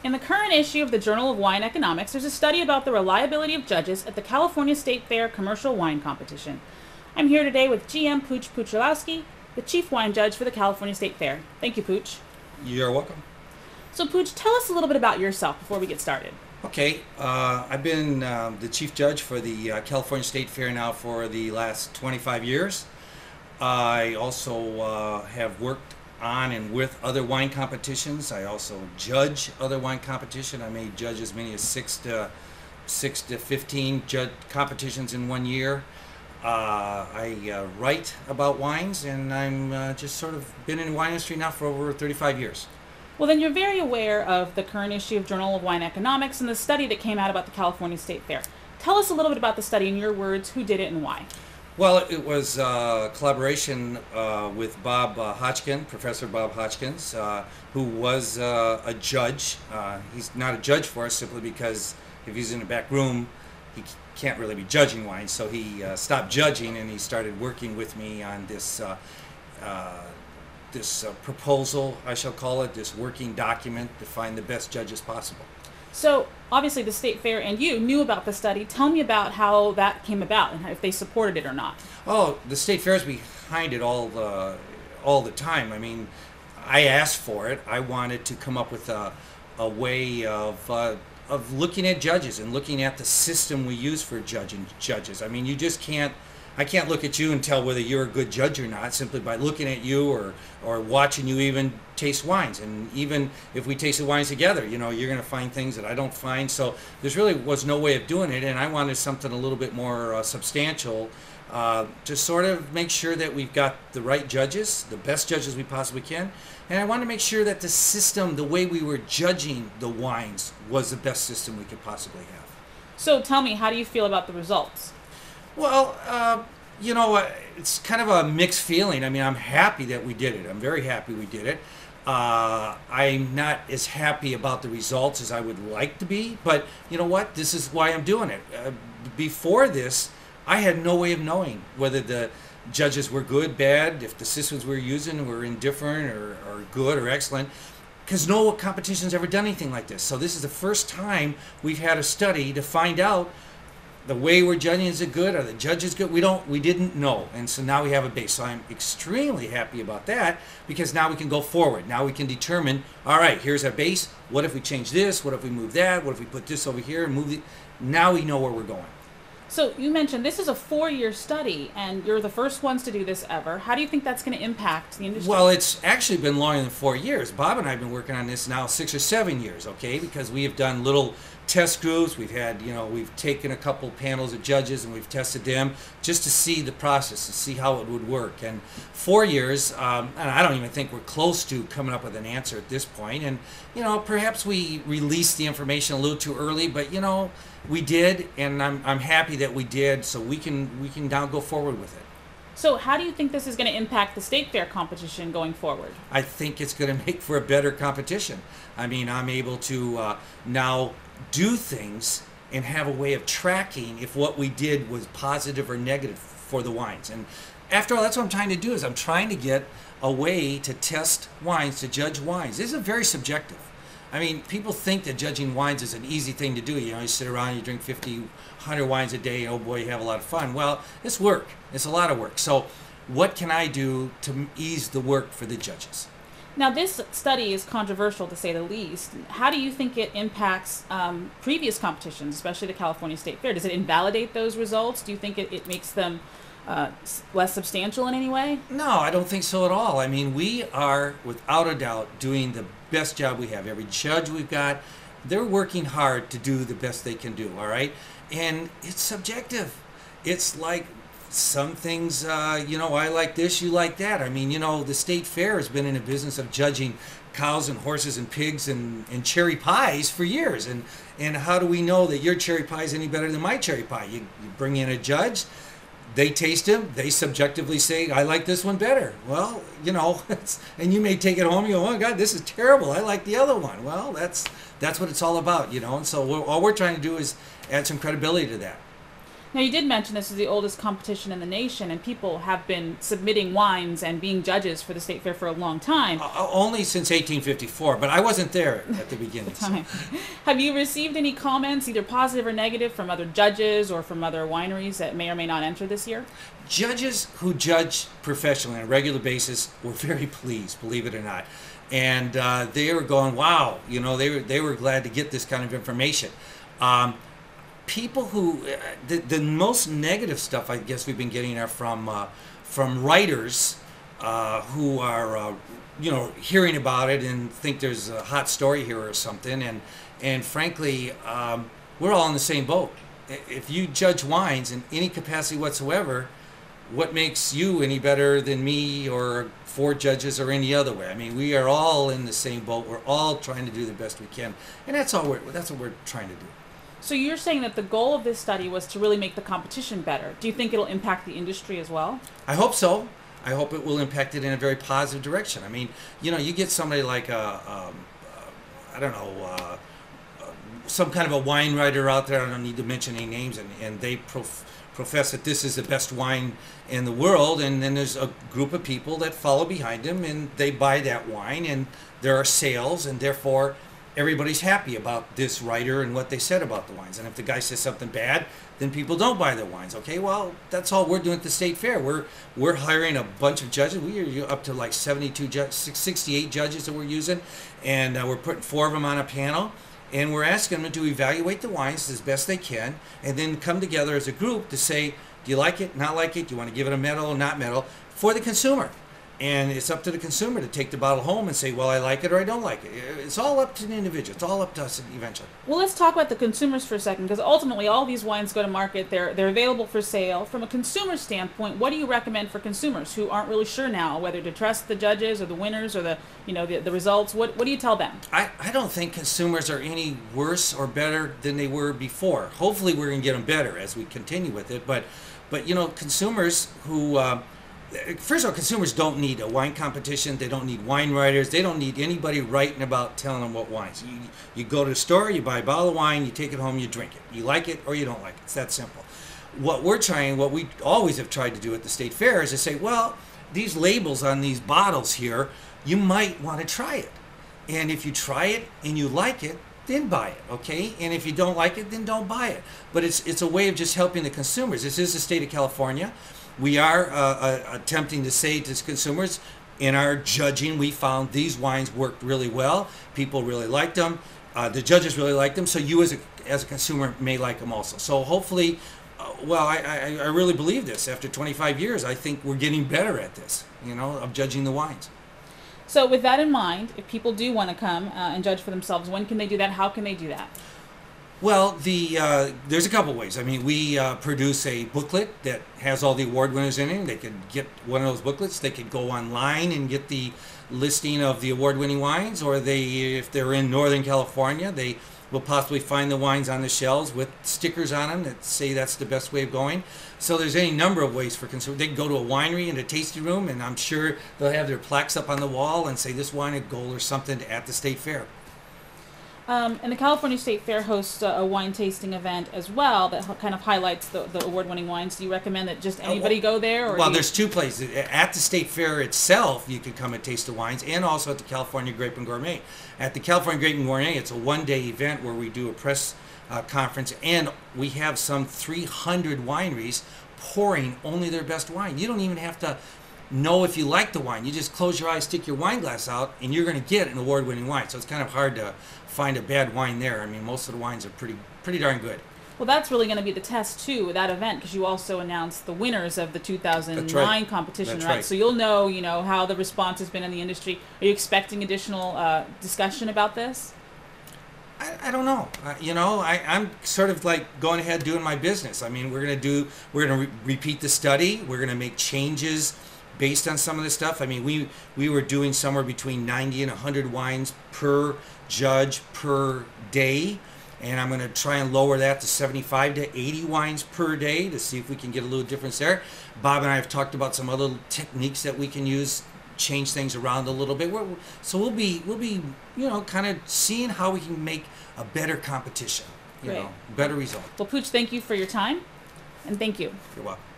In the current issue of the Journal of Wine Economics, there's a study about the reliability of judges at the California State Fair Commercial Wine Competition. I'm here today with GM Pooch Puchalowski, the Chief Wine Judge for the California State Fair. Thank you, Pooch. You're welcome. So, Pooch, tell us a little bit about yourself before we get started. Okay, I've been the Chief Judge for the California State Fair now for the last 25 years. I also have worked on and with other wine competitions. I also judge other wine competition. I may judge as many as 6 to 15 competitions in 1 year. I write about wines, and I'm just sort of been in the wine industry now for over 35 years. Well, then you're very aware of the current issue of Journal of Wine Economics and the study that came out about the California State Fair. Tell us a little bit about the study in your words, who did it and why. Well, it was a collaboration with Bob Hodgkin, Professor Bob Hodgkins, who was a judge. He's not a judge for us simply because if he's in the back room, he can't really be judging wine. So he stopped judging and he started working with me on this proposal, I shall call it, this working document to find the best judges possible. So, obviously, the State Fair and you knew about the study. Tell me about how that came about and if they supported it or not. Oh, the State Fair is behind it all the time. I mean, I asked for it. I wanted to come up with a way of looking at judges and looking at the system we use for judging judges. I mean, I can't look at you and tell whether you're a good judge or not simply by looking at you or watching you even taste wines. And even if we taste the wines together, you're going to find things that I don't find. So there really was no way of doing it, and I wanted something a little bit more substantial to sort of make sure that we've got the right judges, the best judges we possibly can. And I wanted to make sure that the system, the way we were judging the wines, was the best system we could possibly have. So tell me, how do you feel about the results? Well, it's kind of a mixed feeling. I mean, I'm happy that we did it. I'm very happy we did it. I'm not as happy about the results as I would like to be, but you know what? This is why I'm doing it. Before this, I had no way of knowing whether the judges were good, bad, if the systems we were using were indifferent or good or excellent, because no competition's ever done anything like this. So this is the first time we've had a study to find out the way we're judging, is it good? Are the judges good? We didn't know. And so now we have a base. So I'm extremely happy about that because now we can go forward. Now we can determine, all right, here's our base. What if we change this? What if we move that? What if we put this over here and move it? Now we know where we're going. So you mentioned this is a 4-year study, and you're the first ones to do this ever. How do you think that's going to impact the industry? Well, it's actually been longer than 4 years. Bob and I have been working on this now 6 or 7 years, okay? Because we have done little test groups. We've had, we've taken a couple panels of judges and we've tested them just to see the process, to see how it would work. And 4 years, and I don't even think we're close to coming up with an answer at this point. And, perhaps we released the information a little too early, but, we did, and I'm happy that we did, so we can now go forward with it. So how do you think this is going to impact the State Fair competition going forward? I think it's going to make for a better competition. I mean, I'm able to now do things and have a way of tracking if what we did was positive or negative for the wines. And after all, that's what I'm trying to do, is I'm trying to get a way to test wines, to judge wines. This is very subjective. I mean, people think that judging wines is an easy thing to do. You sit around, you drink 50, 100 wines a day, and oh boy, you have a lot of fun. Well, it's work. It's a lot of work. So what can I do to ease the work for the judges? Now, this study is controversial, to say the least. How do you think it impacts previous competitions, especially the California State Fair? Does it invalidate those results? Do you think it makes them less substantial in any way? No, I don't think so at all. I mean, we are, without a doubt, doing the best job we have. Every judge we've got, they're working hard to do the best they can do, all right? And it's subjective. It's like some things, I like this, you like that. I mean, the State Fair has been in the business of judging cows and horses and pigs and cherry pies for years. And how do we know that your cherry pie is any better than my cherry pie? You bring in a judge, they taste him, they subjectively say, I like this one better. Well, and you may take it home and go, oh God, this is terrible, I like the other one. Well, that's what it's all about, and so all we're trying to do is add some credibility to that. Now, you did mention this is the oldest competition in the nation, and people have been submitting wines and being judges for the state fair for a long time. Only since 1854, but I wasn't there at the beginning. Time. Have you received any comments, either positive or negative, from other judges or from other wineries that may or may not enter this year? Judges who judge professionally on a regular basis were very pleased, believe it or not. And they were going, wow, you know, they were glad to get this kind of information. People who, the most negative stuff I guess we've been getting are from writers who are, you know, hearing about it and think there's a hot story here or something. And frankly, we're all in the same boat. If you judge wines in any capacity whatsoever, what makes you any better than me or 4 judges or any other way? I mean, we are all in the same boat. We're all trying to do the best we can, and that's what we're trying to do. So you're saying that the goal of this study was to really make the competition better. Do you think it'll impact the industry as well? I hope so. I hope it will impact it in a very positive direction. I mean, you know, you get somebody like I don't know, some kind of a wine writer out there. I don't need to mention any names, and they profess that this is the best wine in the world, and then there's a group of people that follow behind him, and they buy that wine, and there are sales, and therefore everybody's happy about this writer and what they said about the wines. And if the guy says something bad, then people don't buy their wines. Okay, well, that's all we're doing at the state fair. We're hiring a bunch of judges. We are up to like 68 judges that we're using, and we're putting 4 of them on a panel. And we're asking them to evaluate the wines as best they can, and then come together as a group to say, do you like it, not like it, do you want to give it a medal or not medal, for the consumer. And it's up to the consumer to take the bottle home and say, well, I like it or I don't like it. It's all up to the individual. It's all up to us eventually. Well, let's talk about the consumers for a second, because ultimately all these wines go to market. They're available for sale. From a consumer standpoint, what do you recommend for consumers who aren't really sure now whether to trust the judges or the winners or the results? What do you tell them? I don't think consumers are any worse or better than they were before. Hopefully we're going to get them better as we continue with it. But you know, consumers who... First of all, consumers don't need a wine competition. They don't need wine writers. They don't need anybody writing about telling them what wines. You go to the store, you buy a bottle of wine, you take it home, you drink it. You like it or you don't like it. It's that simple. What we always have tried to do at the state fair is to say, well, these labels on these bottles here, you might want to try it. And if you try it and you like it, then buy it, okay? And if you don't like it, then don't buy it. But it's a way of just helping the consumers. This is the state of California. We are attempting to say to consumers, in our judging, we found these wines worked really well. People really liked them. The judges really liked them. So you as a consumer may like them also. So hopefully, I really believe this. After 25 years, I think we're getting better at this, you know, of judging the wines. So with that in mind, if people do want to come and judge for themselves, when can they do that? How can they do that? Well, there's a couple ways. I mean, we produce a booklet that has all the award winners in it. They could get one of those booklets. They could go online and get the listing of the award-winning wines, or if they're in Northern California, they will possibly find the wines on the shelves with stickers on them that say that's the best way of going. So there's any number of ways for consumers. They can go to a winery and a tasting room, and I'm sure they'll have their plaques up on the wall and say this wine at gold or something at the state fair. And the California State Fair hosts a wine tasting event as well that kind of highlights the award-winning wines. Do you recommend that just anybody go there? Or well, there's 2 places. At the State Fair itself, you could come and taste the wines, and also at the California Grape and Gourmet. At the California Grape and Gourmet, it's a one-day event where we do a press conference, and we have some 300 wineries pouring only their best wine. You don't even have to know if you like the wine. You just close your eyes, stick your wine glass out, and you're going to get an award-winning wine. So it's kind of hard to find a bad wine there. I mean, most of the wines are pretty darn good. Well, that's really going to be the test too with that event, because you also announced the winners of the 2009 competition, right? So you'll know, how the response has been in the industry. Are you expecting additional discussion about this? I don't know. I'm sort of like going ahead doing my business. I mean, we're going to repeat the study. We're going to make changes based on some of this stuff. I mean, we were doing somewhere between 90 and 100 wines per judge per day, and I'm going to try and lower that to 75 to 80 wines per day to see if we can get a little difference there. Bob and I have talked about some other techniques that we can use, change things around a little bit. So we'll be kind of seeing how we can make a better competition, better result. Well, Pooch, thank you for your time. And thank you. You're welcome.